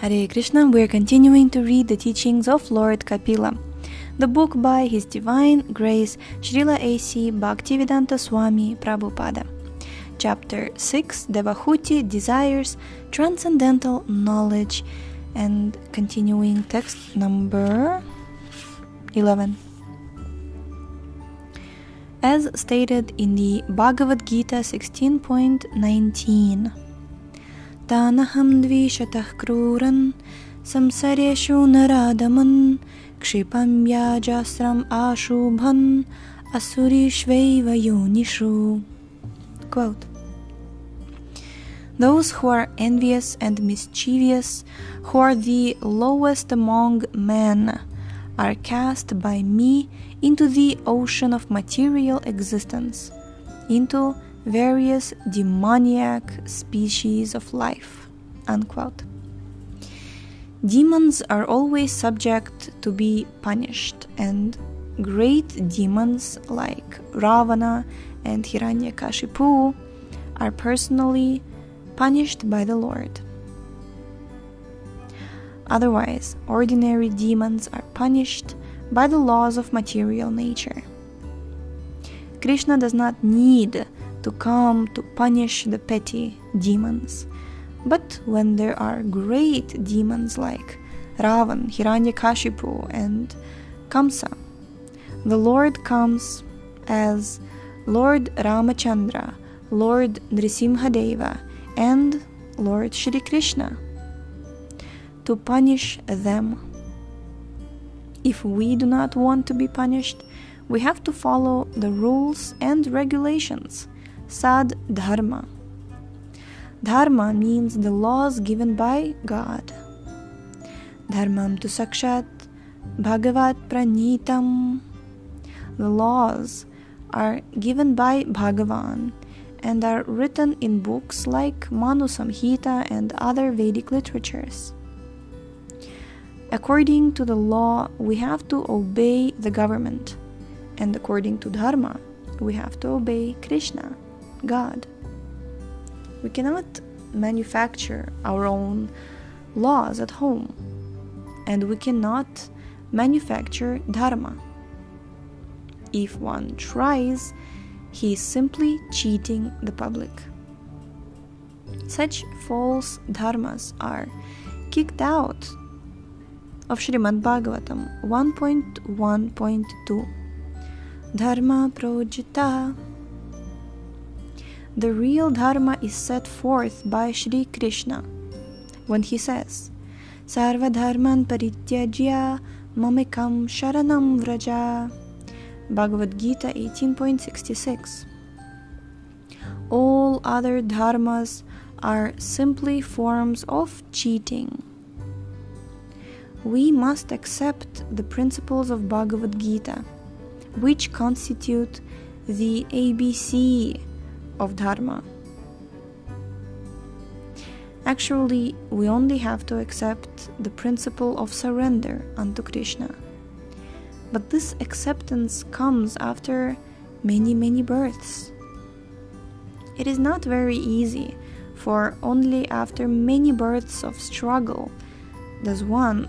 Hare Krishna, we are continuing to read the teachings of Lord Kapila, the book by His Divine Grace Srila A.C. Bhaktivedanta Swami Prabhupada. Chapter 6, Devahuti Desires Transcendental Knowledge, and continuing text number 11. As stated in the Bhagavad Gita 16.19, Tanaham dvishatah kruran samsareshu naradaman kshipam yajasram ashubhan asurishvaiva yonishu. Quote, those who are envious and mischievous, who are the lowest among men, are cast by me into the ocean of material existence, into various demoniac species of life. Unquote. Demons are always subject to be punished, and great demons like Ravana and Hiranyakashipu are personally punished by the Lord. Otherwise, ordinary demons are punished by the laws of material nature. Krishna does not need to come to punish the petty demons, but when there are great demons like Ravan, Hiranyakashipu, and Kamsa, the Lord comes as Lord Ramachandra, Lord Nrisimhadeva, and Lord Shri Krishna to punish them. If we do not want to be punished, we have to follow the rules and regulations, Sad Dharma. Dharma means the laws given by God. Dharmam tu sakshat bhagavat pranitam. The laws are given by Bhagavan and are written in books like Manu Samhita and other Vedic literatures. According to the law, we have to obey the government, and according to Dharma, we have to obey Krishna, God. We cannot manufacture our own laws at home, and we cannot manufacture Dharma. If one tries, he is simply cheating the public. Such false dharmas are kicked out of Srimad-Bhagavatam 1.1.2. Dharma projita. The real dharma is set forth by Shri Krishna when he says, Sarva dharman parityajya mamekam sharanam vraja. Bhagavad Gita 18.66. All other dharmas are simply forms of cheating. We must accept the principles of Bhagavad Gita, which constitute the ABC of Dharma. Actually, we only have to accept the principle of surrender unto Krishna. But this acceptance comes after many births. It is not very easy, for only after many births of struggle does one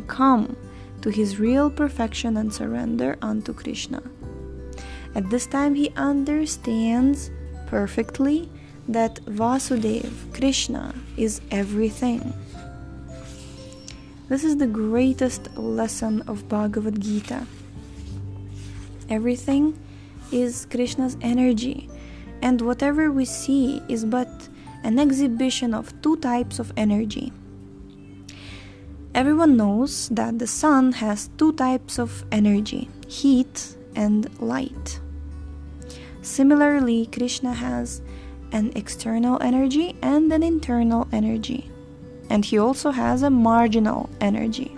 come to his real perfection and surrender unto Krishna. At this time he understands perfectly that Vasudev, Krishna, is everything. This is the greatest lesson of Bhagavad Gita. Everything is Krishna's energy, and whatever we see is but an exhibition of two types of energy. Everyone knows that the sun has two types of energy, heat and light. Similarly, Krishna has an external energy and an internal energy. And he also has a marginal energy,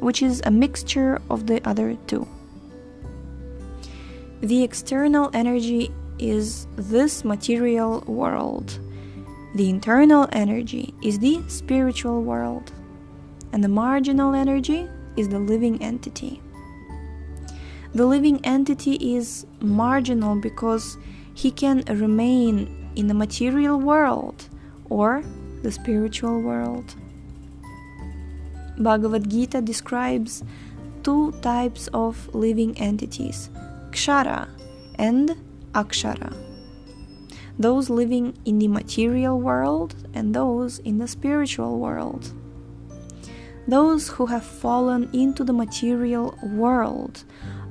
which is a mixture of the other two. The external energy is this material world. The internal energy is the spiritual world. And the marginal energy is the living entity. The living entity is marginal because he can remain in the material world or the spiritual world. Bhagavad Gita describes two types of living entities, Kshara and Akshara. Those living in the material world and those in the spiritual world. Those who have fallen into the material world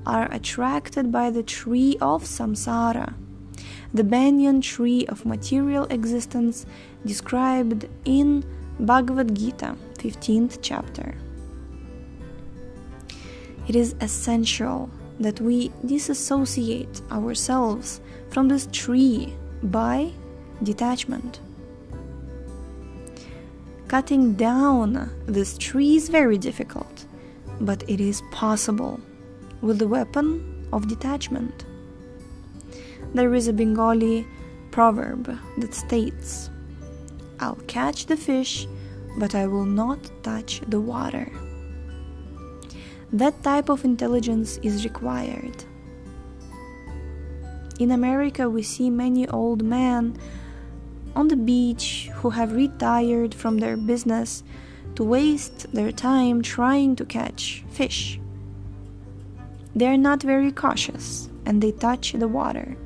are attracted by the tree of samsara, the banyan tree of material existence described in Bhagavad Gita, 15th chapter. It is essential that we disassociate ourselves from this tree by detachment. Cutting down this tree is very difficult, but it is possible with the weapon of detachment. There is a Bengali proverb that states, "I'll catch the fish, but I will not touch the water." That type of intelligence is required. In America, we see many old men on the beach who have retired from their business to waste their time trying to catch fish. They are not very cautious and they touch the water.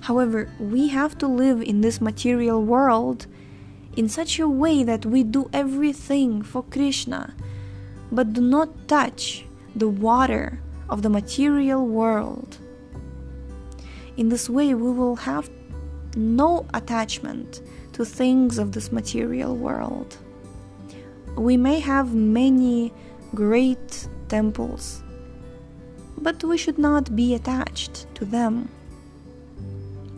However, we have to live in this material world in such a way that we do everything for Krishna, but do not touch the water of the material world. In this way, we will have no attachment to things of this material world. We may have many great temples, but we should not be attached to them.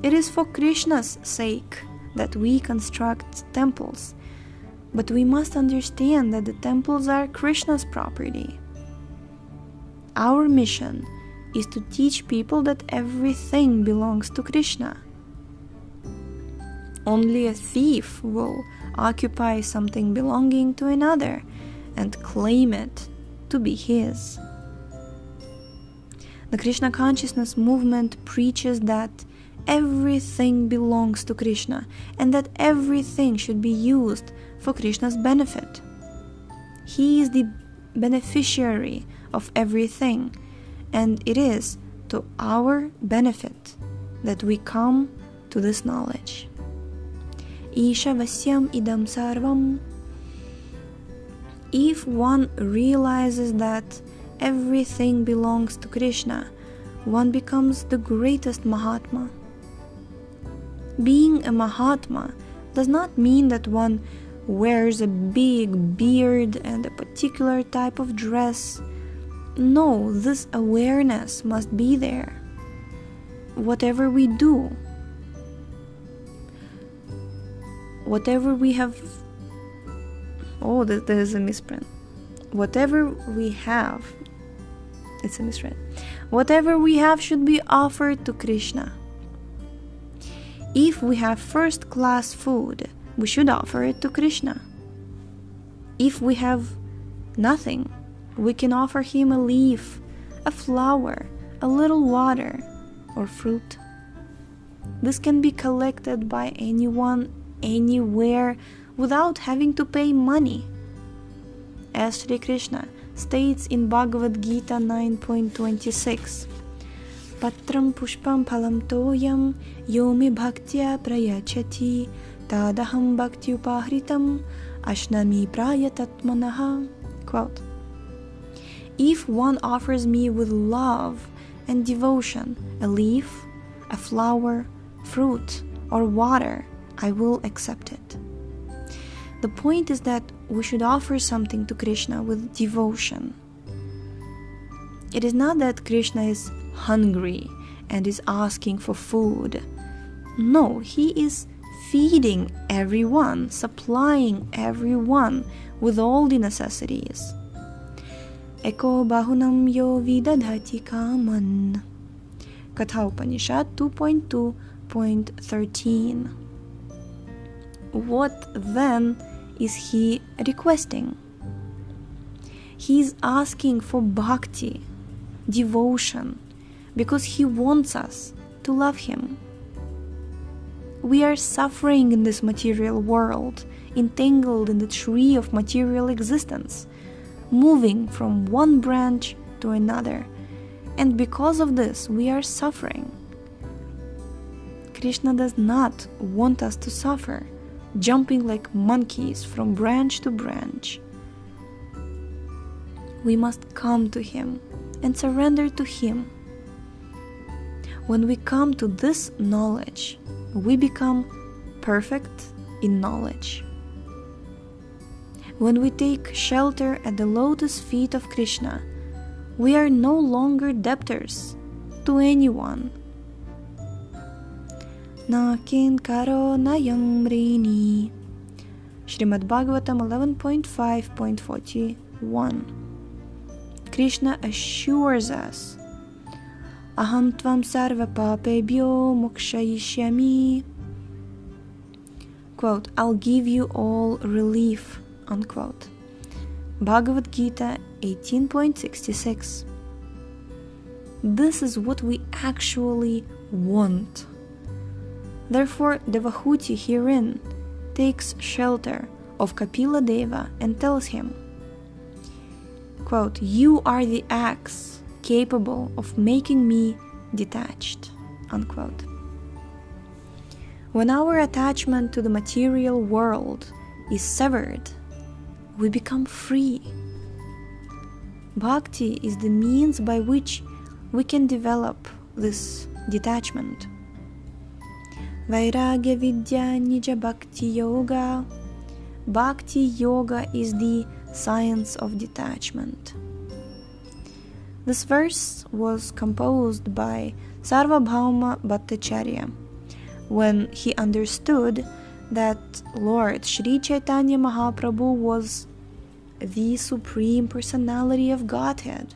It is for Krishna's sake that we construct temples, but we must understand that the temples are Krishna's property. Our mission is to teach people that everything belongs to Krishna. Only a thief will occupy something belonging to another and claim it to be his. The Krishna consciousness movement preaches that everything belongs to Krishna and that everything should be used for Krishna's benefit. He is the beneficiary of everything, and it is to our benefit that we come to this knowledge. Isha vasyam idam sarvam. If one realizes that everything belongs to Krishna, one becomes the greatest Mahatma. Being a Mahatma does not mean that one wears a big beard and a particular type of dress. No, this awareness must be there. Whatever we do, whatever we have... Oh, there is a misprint. Whatever we have... It's a misprint. Whatever we have should be offered to Krishna. If we have first-class food, we should offer it to Krishna. If we have nothing, we can offer him a leaf, a flower, a little water, or fruit. This can be collected by anyone, anywhere, without having to pay money. As Sri Krishna states in Bhagavad Gita 9.26, Patram pushpam phalam toyam yomi bhaktya prayachati tadaham bhakti upahritam ashnami prayatatmanaha. Quote, if one offers me with love and devotion a leaf, a flower, fruit, or water, I will accept it. The point is that we should offer something to Krishna with devotion. It is not that Krishna is hungry and is asking for food. No, he is feeding everyone, supplying everyone with all the necessities. Eko bahunam yo vidadhati kaman. Katha Upanishad 2.2.13. What then is he requesting? He is asking for bhakti, devotion, because he wants us to love him. we are suffering in this material world, entangled in the tree of material existence, moving from one branch to another, and because of this we are suffering. Krishna does not want us to suffer, jumping like monkeys from branch to branch. We must come to Him and surrender to Him. When we come to this knowledge, we become perfect in knowledge. When we take shelter at the lotus feet of Krishna, we are no longer debtors to anyone. Na kinkaro nayam rini. Srimad-Bhagavatam 11.5.41. Krishna assures us, Aham tvam sarva papebhyo mokshayishyami. Quote, I'll give you all relief, unquote. Bhagavad Gita 18.66. This is what we actually want. Therefore, Devahuti herein takes shelter of Kapila Deva and tells him, quote, you are the axe capable of making me detached, unquote. When our attachment to the material world is severed, we become free. Bhakti is the means by which we can develop this detachment. Vairagya Vidya Nija Bhakti Yoga. Bhakti Yoga is the science of detachment. This verse was composed by Sarvabhauma Bhattacharya when he understood that Lord Sri Chaitanya Mahaprabhu was the Supreme Personality of Godhead.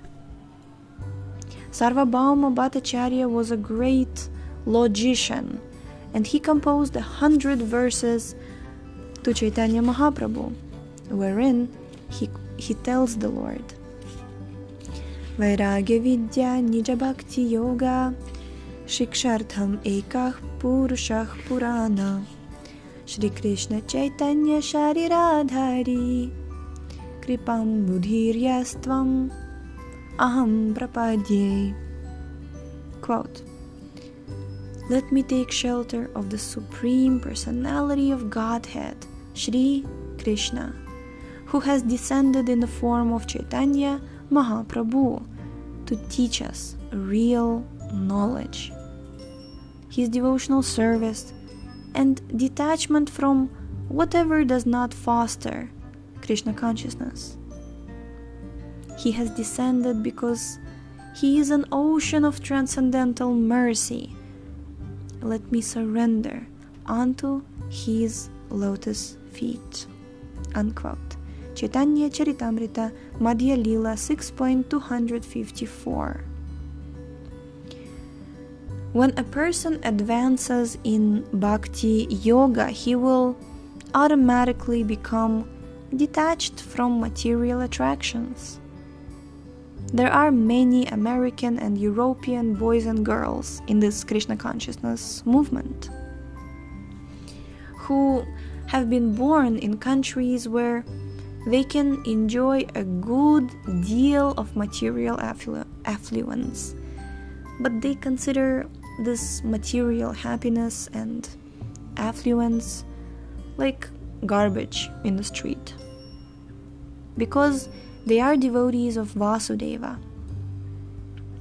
Sarvabhauma Bhattacharya was a great logician, and he composed 100 verses to Chaitanya Mahaprabhu, wherein he tells the Lord, Vairagya Vidya Nija Bhakti Yoga Shikshartham Ekah Purushah Purana Shri Krishna Chaitanya Shariradhari Kripam Budhiryastvam Aham Prapadye. Quote, let me take shelter of the Supreme Personality of Godhead, Shri Krishna, who has descended in the form of Chaitanya Mahaprabhu to teach us real knowledge. His devotional service and detachment from whatever does not foster Krishna consciousness. He has descended because he is an ocean of transcendental mercy. Let me surrender unto his lotus feet. Unquote. Chaitanya Charitamrita Madhya Lila 6.254. When a person advances in Bhakti Yoga, he will automatically become detached from material attractions. There are many American and European boys and girls in this Krishna consciousness movement who have been born in countries where they can enjoy a good deal of material affluence, but they consider this material happiness and affluence like garbage in the street, because they are devotees of Vasudeva.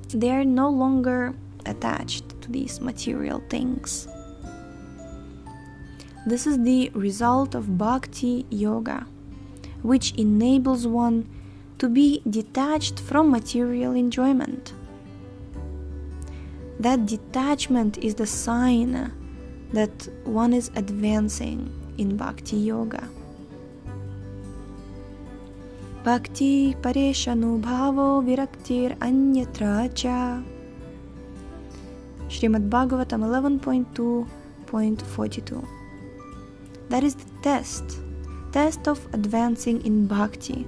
They are no longer attached to these material things. This is the result of Bhakti Yoga, which enables one to be detached from material enjoyment. That detachment is the sign that one is advancing in Bhakti Yoga. Bhakti Pareshanubhavo Viraktir Anyatra Cha. Srimad-Bhagavatam 11.2.42. That is the test of advancing in Bhakti.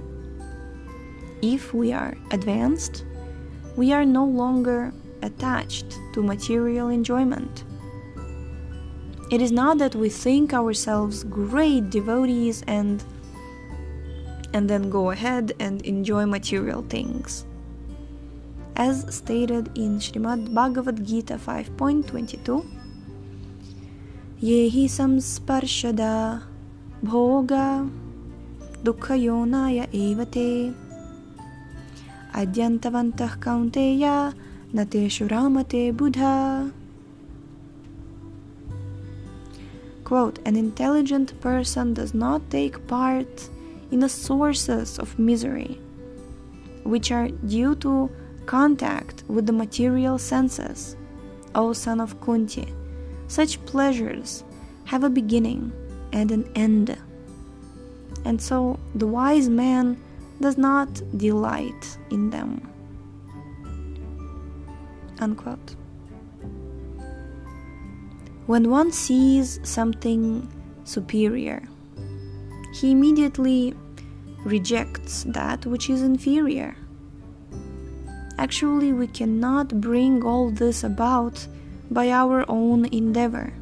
If we are advanced, we are no longer attached to material enjoyment. It is not that we think ourselves great devotees and then go ahead and enjoy material things. As stated in Srimad-Bhagavatam 5.22, Yehi samsparshada bhoga dukkayonaya evate adyantavantah kaunteya nateshu ramate buddha. Quote, an intelligent person does not take part in the sources of misery, which are due to contact with the material senses. O son of Kunti, such pleasures have a beginning and an end, and so the wise man does not delight in them. Unquote. When one sees something superior, he immediately rejects that which is inferior. Actually, we cannot bring all this about by our own endeavor.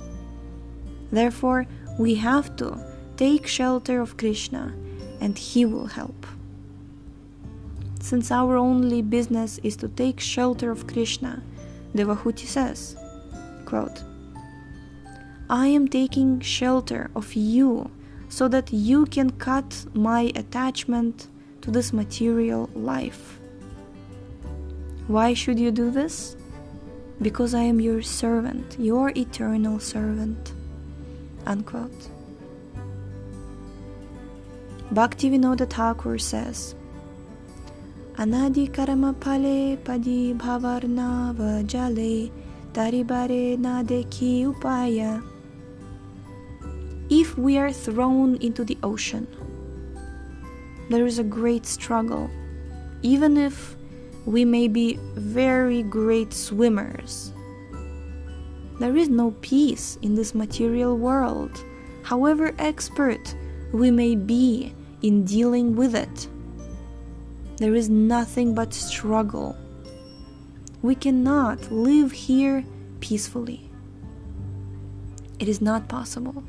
Therefore, we have to take shelter of Krishna, and he will help. Since our only business is to take shelter of Krishna, Devahuti says, quote, I am taking shelter of you so that you can cut my attachment to this material life. Why should you do this? Because I am your servant, your eternal servant. Unquote. Bhaktivedanta Thakur says, Anadi karama pale padi bhavarna vajale taribare na dekhi upaya. If we are thrown into the ocean, there is a great struggle, even if we may be very great swimmers. There is no peace in this material world, however expert we may be in dealing with it. There is nothing but struggle. We cannot live here peacefully. It is not possible.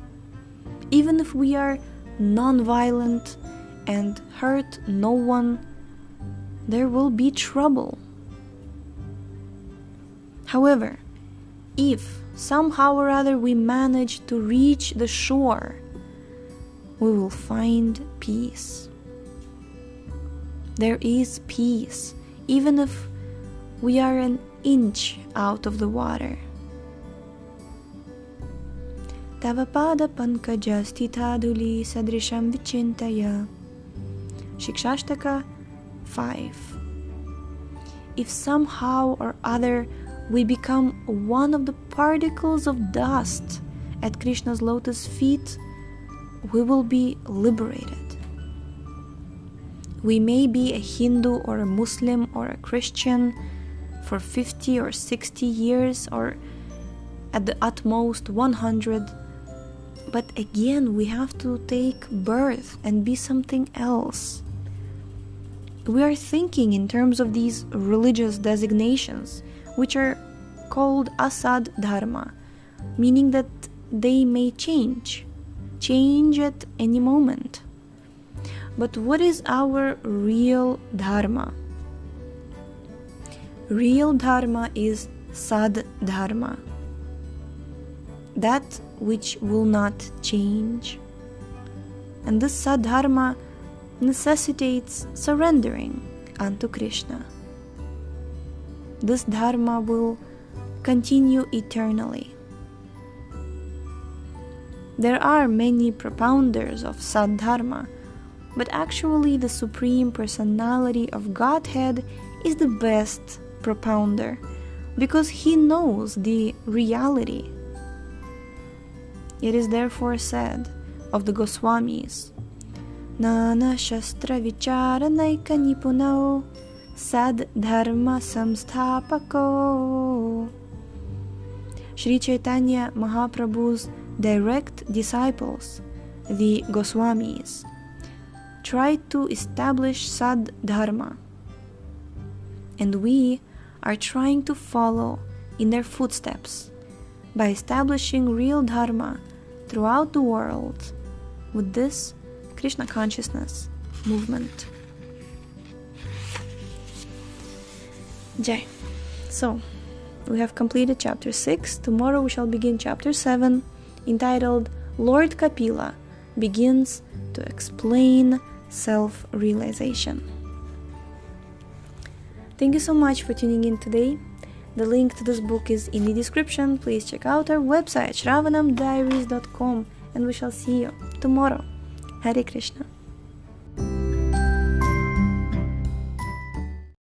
Even if we are non-violent and hurt no one, there will be trouble. However, if somehow or other we manage to reach the shore, we will find peace. There is peace, even if we are an inch out of the water. Tavapada pankaja stithaduli sadrisham vichintaya. Shikshashtaka 5. If somehow or other we become one of the particles of dust at Krishna's lotus feet, we will be liberated. We may be a Hindu or a Muslim or a Christian for 50 or 60 years, or at the utmost 100, but again we have to take birth and be something else. We are thinking in terms of these religious designations, which are called asad dharma, meaning that they may change at any moment. But what is our real dharma? Real dharma is sad dharma, that which will not change. And this sad dharma necessitates surrendering unto Krishna. This dharma will continue eternally. There are many propounders of sad dharma, but actually the Supreme Personality of Godhead is the best propounder, because he knows the reality. It is therefore said of the Goswamis, Nana Shastra Vichara Naika Nipunao Sad Dharma Samsthapako. Sri Chaitanya Mahaprabhu's direct disciples, the Goswamis, tried to establish Sad Dharma, and we are trying to follow in their footsteps by establishing real dharma throughout the world with this Krishna consciousness movement. Jai. So, we have completed chapter 6. Tomorrow we shall begin chapter 7, entitled Lord Kapila begins to explain self-realization. Thank you so much for tuning in today. The link to this book is in the description. Please check out our website shravanamdiaries.com, and we shall see you tomorrow. Hare Krishna.